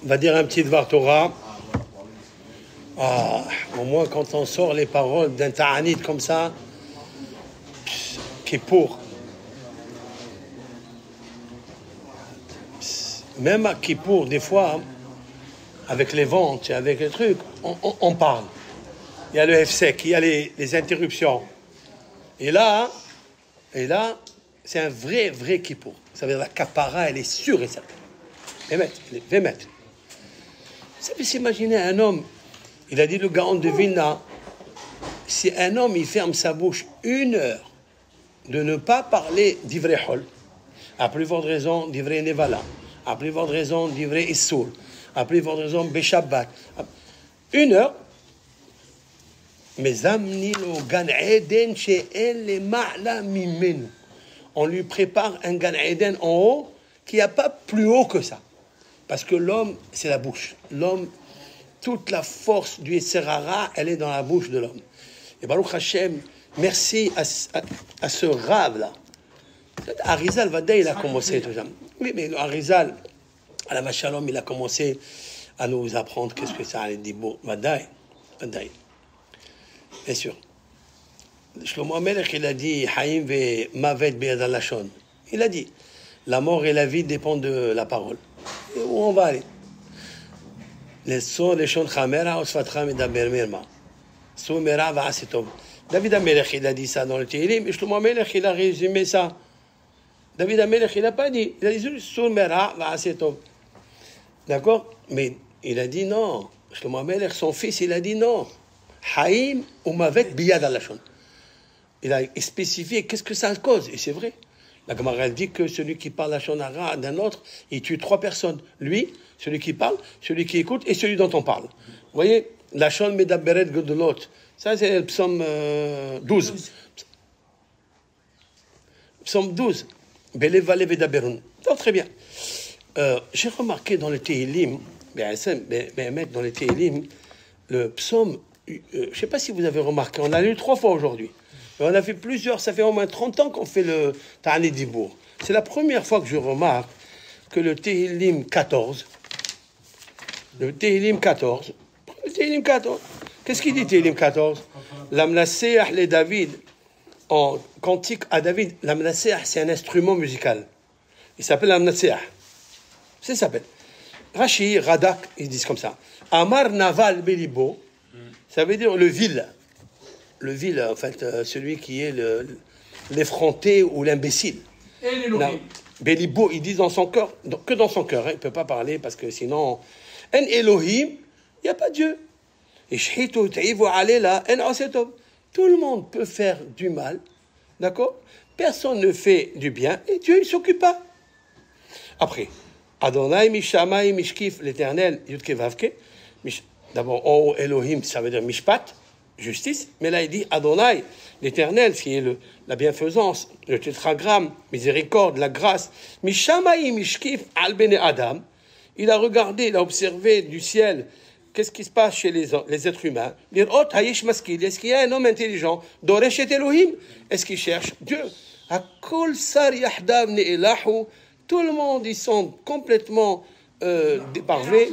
On va dire un petit Dvar Torah. Ah, au moins quand on sort les paroles d'un ta'anit comme ça, qui est pour. Même à Kippour, des fois, avec les ventes et avec les trucs, on parle. Il y a le FSEC, il y a les interruptions. Et là, c'est un vrai Kippour. Ça veut dire la kapara, elle est sûre et certaine. Vémet. Ça peut s'imaginer un homme, il a dit le Gaon de Vilna, si un homme il ferme sa bouche 1 heure de ne pas parler d'ivrei hol, à plus forte raison d'ivrei nevala, à plus forte raison d'ivrei issour, à plus forte raison beshabbat, 1 heure, mais amnilo gan eden she'en le ma'la mimenu. On lui prépare un gan eden en haut qui n'y a pas plus haut que ça. Parce que l'homme, c'est la bouche. L'homme, toute la force du Yetzer-Hara, elle est dans la bouche de l'homme. Et Baruch Hashem, merci à ce rave-là. Arizal Vadaï, il a commencé tout ça. Oui, mais Arizal, à la Machalom, il a commencé à nous apprendre qu'est-ce que ça allait dire. Vadaï. Bien sûr. Shlomo Amelech, il a dit Haïm ve mavet beyad al-lashon. Il a dit la mort et la vie dépendent de la parole. Et où on va aller? Les sons, les chants Chamera, Osfatcha, Medaber Mirma. Soumera va Asetov. David Amelech, il a dit ça dans le Tehillim, et Shlomo Amelech, il a résumé ça. David Amelech, il n'a pas dit. Il a dit Soumera va Asetov. D'accord? Mais il a dit non. Shlomo Amelech, son fils, il a dit non. Haïm ou Mavet biyad al-lashon. Il a spécifié qu'est-ce que ça cause. Et c'est vrai. La Gemara dit que celui qui parle la shonara d'un autre, il tue 3 personnes. Lui, celui qui parle, celui qui écoute et celui dont on parle. Vous voyez, la shon medaberet de l'autre. Ça, c'est le psaume 12. Psaume 12. Belevale vedaberun. Donc, très bien. J'ai remarqué dans le Tehillim, dans le Tehillim, le psaume, je ne sais pas si vous avez remarqué, on l'a lu 3 fois aujourd'hui. On a fait plusieurs, ça fait au moins 30 ans qu'on fait le Ta'anit Dibour. C'est la première fois que je remarque que le Tehillim 14, qu'est-ce qu'il dit Tehillim 14? L'amnaseah les David, en cantique à David, l'amnaseah c'est un instrument musical. Il s'appelle l'amnaseah. C'est ça s'appelle. Rashi, Radak, ils disent comme ça. Amar Naval Belibo, ça veut dire le vil. Le vil, en fait, celui qui est l'effronté ou l'imbécile. Et les Bélibo, ils disent dans son cœur, que dans son cœur, hein, il ne peut pas parler parce que sinon, en Elohim, il n'y a pas Dieu. Et tout le monde peut faire du mal, d'accord? Personne ne fait du bien et Dieu, il ne s'occupe pas. Après, Adonai Mishamai Mishkif, l'éternel, Yudke Vavke, d'abord, oh Elohim, ça veut dire Mishpat, justice, mais là il dit Adonai, l'éternel, qui est la bienfaisance, le tétragramme, miséricorde, la grâce, Mishamai Mishkif al bene Adam, il a regardé, il a observé du ciel, qu'est-ce qui se passe chez les êtres humains, dire Ot Hayesh Maskil, est-ce qu'il y a un homme intelligent, Doresh et Elohim, est-ce qu'il cherche Dieu, Akol Sar Yahdav Ne'elahu, tout le monde, ils sont complètement déparvés.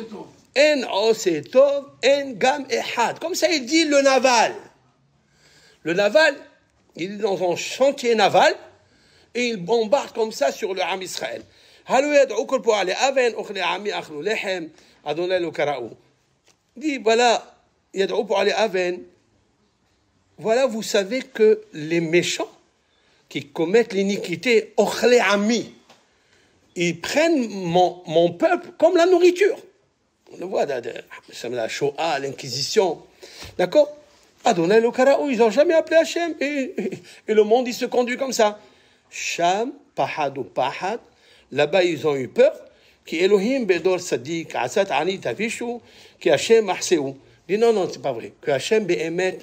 En osetov, en gam ehad. Comme ça, il dit le naval. Le naval, il est dans un chantier naval et il bombarde comme ça sur le Ham Israël. Dit, voilà, voilà, vous savez que les méchants qui commettent l'iniquité, ils prennent mon peuple comme la nourriture. On le voit, la Shoah, l'Inquisition. D'accord? Adonai le Karaou, ils n'ont jamais appelé Hachem. Et le monde, il se conduit comme ça. Sham, Pahad ou Pahad. Là-bas, ils ont eu peur. Qui Elohim, Bedor, Sadiq, Asat, Ani, Tavishu, qui Hachem, Ahseou. Dit non, c'est pas vrai. Que Hachem, Behemet,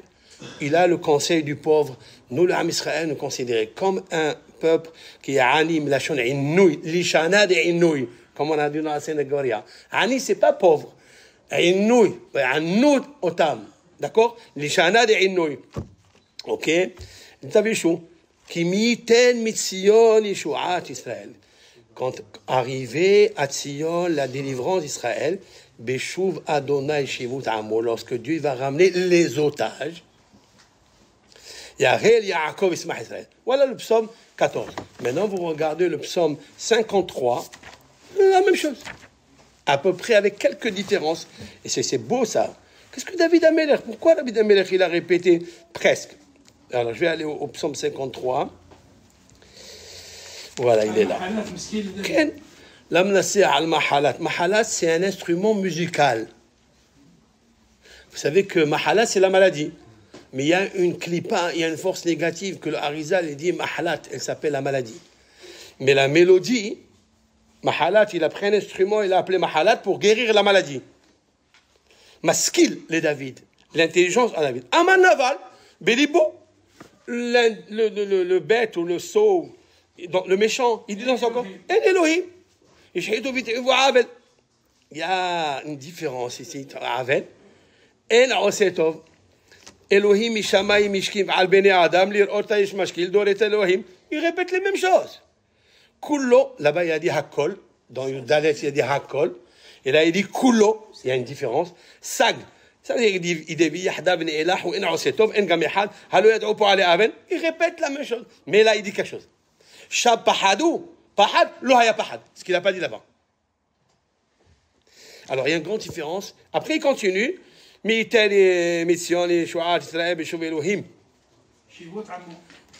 il a le conseil du pauvre. Nous, l'Am Israël, nous considérons comme un peuple qui est Anim, Lachon, Inouï, Lishanad et Inouï. Comme on a dit dans la Sénégoria. Ani, c'est pas pauvre. Inouï, Anout Otam. D'accord? Lishanad et Inouï. Ok? Tavishu. Qui miten mitsion Yeshuat Israël. quand arrivait à Tzion la délivrance d'Israël, Beshuv Adonai Shivut Amo, lorsque Dieu va ramener les otages, Yarel Yaakov Ismaël Israël. Voilà le psaume 14. Maintenant, vous regardez le psaume 53, la même chose. À peu près avec quelques différences. Et c'est beau ça. Qu'est-ce que David Ameler? Pourquoi David Ameler, il a répété presque? Alors, je vais aller au psaume 53. Voilà, il est là. L'amnasé al-mahalat. Mahalat, c'est un instrument musical. Vous savez que mahalat, c'est la maladie. Mais il y a une clipa, il y a une force négative que le Harizal il dit mahalat, elle s'appelle la maladie. Mais la mélodie, mahalat, il a pris un instrument, il a appelé mahalat pour guérir la maladie. Maskil, les David, l'intelligence à David. Aman naval, Bélibo, le bête ou le sot, le méchant, il dit dans son corps, En Elohim, il y a une différence ici, Avel, En Osetov, Elohim Mishamay Mishkim al Bene Adam, Lir Ota Ish Mashkil, Doret Elohim, il répète les mêmes choses. Kullo, là-bas il y a dit Hakol, dans Yudalet il y a dit Hakol, et là il dit Kullo, il y a une différence. Sag, ça veut dire il dit Yahda Ben Elah ou En Osetov, En Gamehad, Halo Yadou pour aller Aven, il répète la même chose. Mais là il dit quelque chose. Shab Pahadou, Pahad, Lohaya Pahad, ce qu'il n'a pas dit là-bas. Alors il y a une grande différence. Après il continue. Mitel mission les Shuat Israël Beshuv Elohim. Il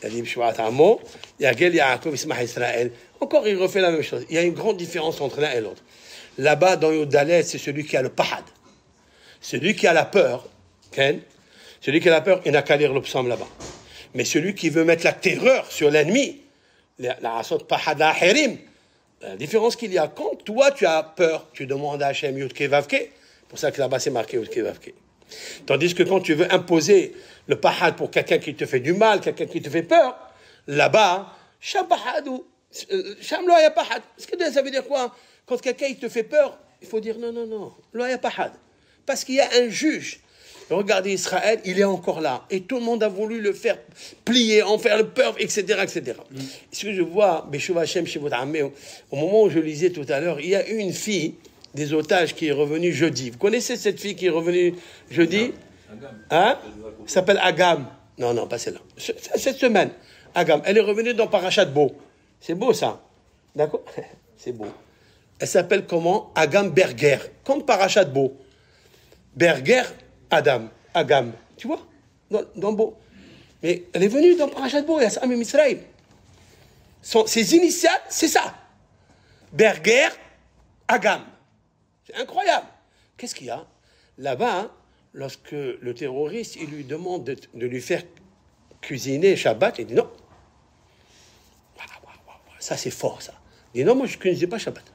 dit Shuat Amo, Yagel Yaakov Ismaël Israël. Encore il refait la même chose. Il y a une grande différence entre l'un et l'autre. Là-bas dans Yudalet, c'est celui qui a le pahad. Celui qui a la peur, Ken, celui qui a la peur, il n'a qu'à lire le psaume là-bas. Mais celui qui veut mettre la terreur sur l'ennemi, la asot pahad la herim, la différence qu'il y a, quand toi tu as peur, tu demandes à Hachem Yudke Vavke. C'est pour ça que là-bas c'est marqué Yudke Vavke. Tandis que quand tu veux imposer le pahad pour quelqu'un qui te fait du mal, quelqu'un qui te fait peur, là-bas, Sham pahadou, Sham loya pahad. Ça veut dire quoi? Quand quelqu'un il te fait peur, il faut dire non, loya pahad. Parce qu'il y a un juge. Regardez Israël, il est encore là. Et tout le monde a voulu le faire plier, en faire le peur, etc., etc. Ce que je vois, Beshuv Hashem Shivut Ameh, au moment où je lisais tout à l'heure, il y a une fille des otages qui est revenue jeudi. Vous connaissez cette fille qui est revenue jeudi? Hein? Elle s'appelle Agam. Non, pas celle-là. Cette semaine, Agam. Elle est revenue dans Parashat Bo. C'est beau ça. D'accord? C'est beau. Elle s'appelle comment? Agam Berger. Comme Parashat Bo. Berger, Agam. Tu vois? Dans Bo. Mais elle est venue dans Parashat Bo. Il y a Samim Israël. Ses initiales, c'est ça. Berger, Agam. C'est incroyable. Qu'est-ce qu'il y a? Là-bas, hein, lorsque le terroriste, il lui demande de lui faire cuisiner Shabbat, il dit non. Ça, c'est fort, ça. Il dit non, moi, je ne cuisine pas Shabbat.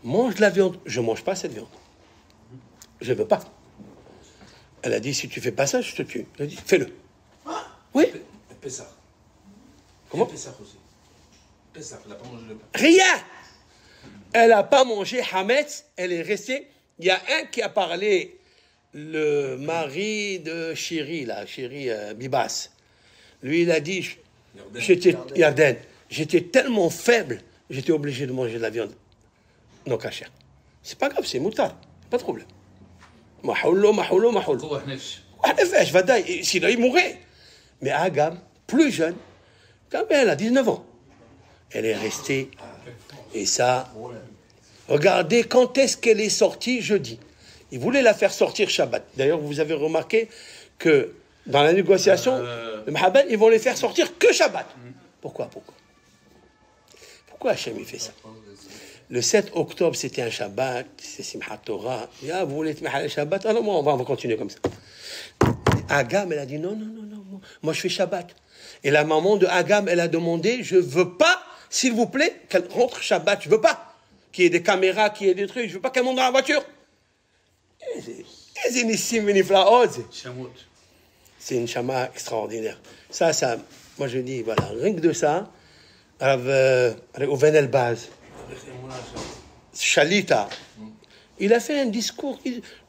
Mange de la viande. Je ne mange pas cette viande. Je ne veux pas. Elle a dit, si tu ne fais pas ça, je te tue. Elle a dit, fais-le. Oui. Pessah. Comment? Pessah aussi. Pessah, elle n'a pas mangé le pain. Rien. Elle n'a pas mangé Hametz, elle est restée. Il y a un qui a parlé, le mari de Chéri, Bibas. Lui, il a dit, Yarden, j'étais tellement faible, j'étais obligé de manger de la viande non cachère. C'est pas grave, c'est moutard, pas de problème. Mahoulo. Sinon, il mourrait. Mais Agam, plus jeune, quand même, elle a 19 ans. Elle est restée. Et ça, regardez quand est-ce qu'elle est sortie jeudi. Ils voulaient la faire sortir Shabbat. D'ailleurs, vous avez remarqué que dans la négociation, le Mahabel, ils vont les faire sortir que Shabbat. Pourquoi Hachem il fait ça? Le 7 octobre, c'était un Shabbat, c'est Simchat Torah. Vous voulez être Mahal Shabbat? Alors on va continuer comme ça. Agam, elle a dit non, moi je fais Shabbat. Et la maman de Agam, elle a demandé, je veux pas, s'il vous plaît, qu'elle rentre Shabbat, je veux pas qu'il y ait des caméras, qu'il y ait des trucs, je veux pas qu'elle monte dans la voiture. C'est une chama extraordinaire. Ça, moi je dis, voilà, rien que de ça, avec Oven Elbaz, Shalita, il a fait un discours,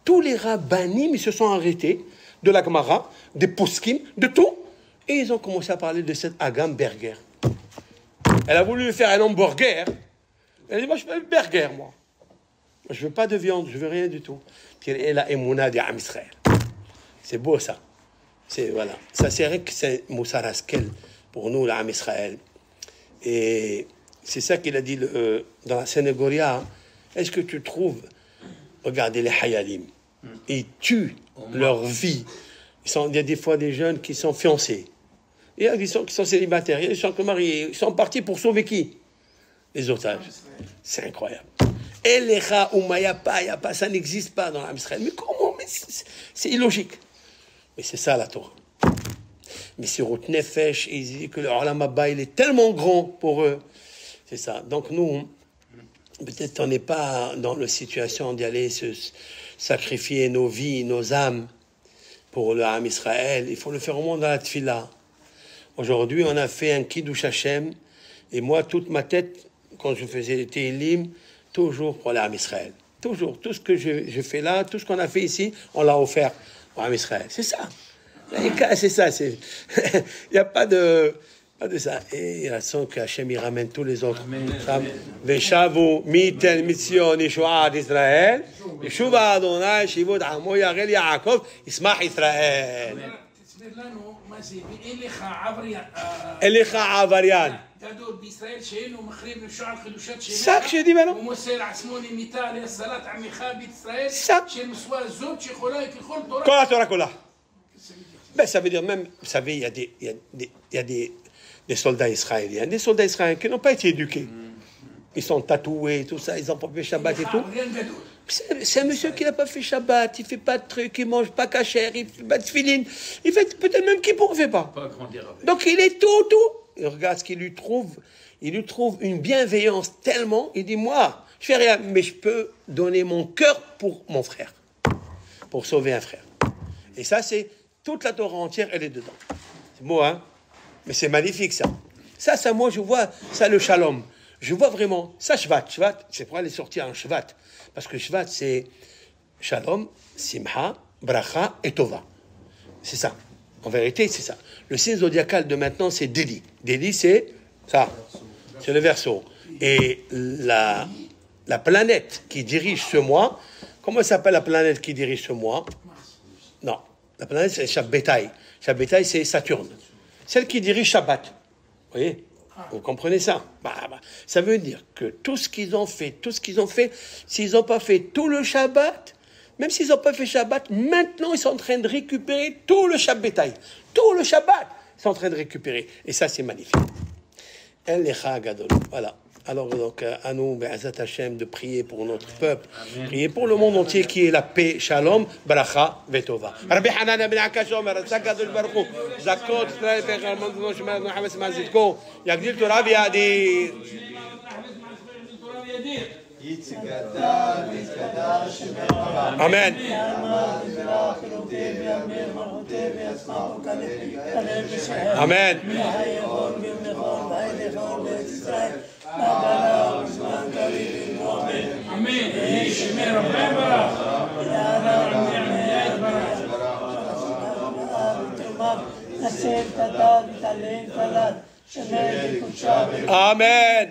tous les rabbinim, ils se sont arrêtés, de la Gemara, des poskim, de tout, et ils ont commencé à parler de cette Agam Berger. Elle a voulu lui faire un hamburger. Elle a dit, moi, je veux un burger, moi. Je ne veux pas de viande, je ne veux rien du tout. Puis elle a émouna d'Am Israël. C'est beau, ça. Voilà. Ça, c'est vrai que c'est Moussa Raskel pour nous, l'Am Israël. Et c'est ça qu'il a dit dans la Sénégoria. Est-ce que tu trouves, regardez les Hayalim, ils tuent leur vie. Il y a des fois des jeunes qui sont fiancés. Il y a des gens qui sont célibataires. Il y a des gens qui sont mariés. Ils sont partis pour sauver qui? Les otages. C'est incroyable. Elecha Ouma, il n'y a pas, ça n'existe pas dans l'Israël. Mais comment? Mais c'est illogique. Mais c'est ça la Torah. Mais sur Rout Nefesh, il dit que le Olam Haba, il est tellement grand pour eux. C'est ça. Donc nous, peut-être on n'est pas dans la situation d'y aller se sacrifier nos vies, nos âmes pour le Ham Israël. Il faut le faire au moins dans la Tfila. Aujourd'hui, on a fait un Kiddush Hashem. Et moi, toute ma tête, quand je faisais les Tehillim, toujours pour l'Am Israël. Toujours. Tout ce que je fais là, tout ce qu'on a fait ici, on l'a offert au Am Israël. C'est ça. C'est ça. Il n'y a pas de ça. Et il façon que Hachem il ramène tous les autres. Veshavu mitel mitzion yeshuat Israël. Yeshuva Adonai shivut amo yarel Yaakov ismach Israël. Elecha Avarian. גדול בישראל שאינו מחריב נפשע על חידושת שק שדיברנו. ומוסר עצמו למיתה להצלת עמך בישראל שנשואה זאת שיכולה ככל תורה. כל התורה כולה. Ben, ça veut dire même, vous savez, il y a des soldats israéliens, qui n'ont pas été éduqués. Ils sont tatoués, tout ça, ils n'ont pas fait Shabbat et tout. C'est un monsieur qui n'a pas fait Shabbat, il ne fait pas de trucs, il ne mange pas kasher, il ne fait pas de tefilin, il fait peut-être même Kippour, il ne fait pas. Donc il est tout. Il regarde ce qu'il lui trouve. Il lui trouve une bienveillance tellement. Il dit, moi, je fais rien, mais je peux donner mon cœur pour mon frère. Pour sauver un frère. Et ça, c'est toute la Torah entière, elle est dedans. C'est beau, hein? Mais c'est magnifique, ça. Ça, moi, je vois, ça, le shalom. Je vois vraiment, ça, Shvat, c'est pour aller sortir en Shvat. Parce que Shvat, c'est shalom, simha, bracha et tova. C'est ça. En vérité, c'est ça. Le signe zodiacal de maintenant, c'est Déli. Déli, c'est ça. C'est le Verseau. Et la planète qui dirige ce mois, comment s'appelle la planète qui dirige ce mois? Non. La planète, c'est Shabbetai. Shabbetai, c'est Saturne. Celle qui dirige Shabbat. Vous voyez? Vous comprenez ça? Ça veut dire que tout ce qu'ils ont fait, s'ils n'ont pas fait tout le Shabbat, même s'ils n'ont pas fait Shabbat, maintenant ils sont en train de récupérer tout le Shabbetai. Tout le Shabbat, ils sont en train de récupérer. Et ça, c'est magnifique. El Lecha Gadol. Voilà. Alors, donc, à nous, Be'ezat Hashem, de prier pour notre peuple, prier pour le monde entier qui est la paix, shalom, bracha, vetova. Rabbi Hanan ben Akash Omer, Zakadol Baruch Hu, Zakot, Israël, Pechal, Mandon, Shemar, Mohamed, Mazitko, Yagdil Torah, Yadir. Amen. Amen. Amen.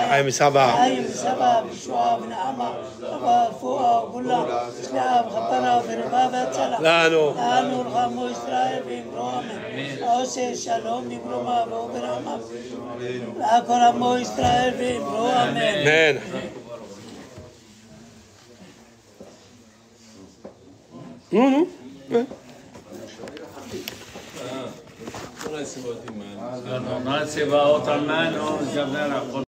I'm Sabah. لا نو رغموا إسرائيل بإمرهم أوسي شلوم بإمرهم وبرهم أكرموا إسرائيل بإمرهم آمين Non, non, c'est pas autrement, non,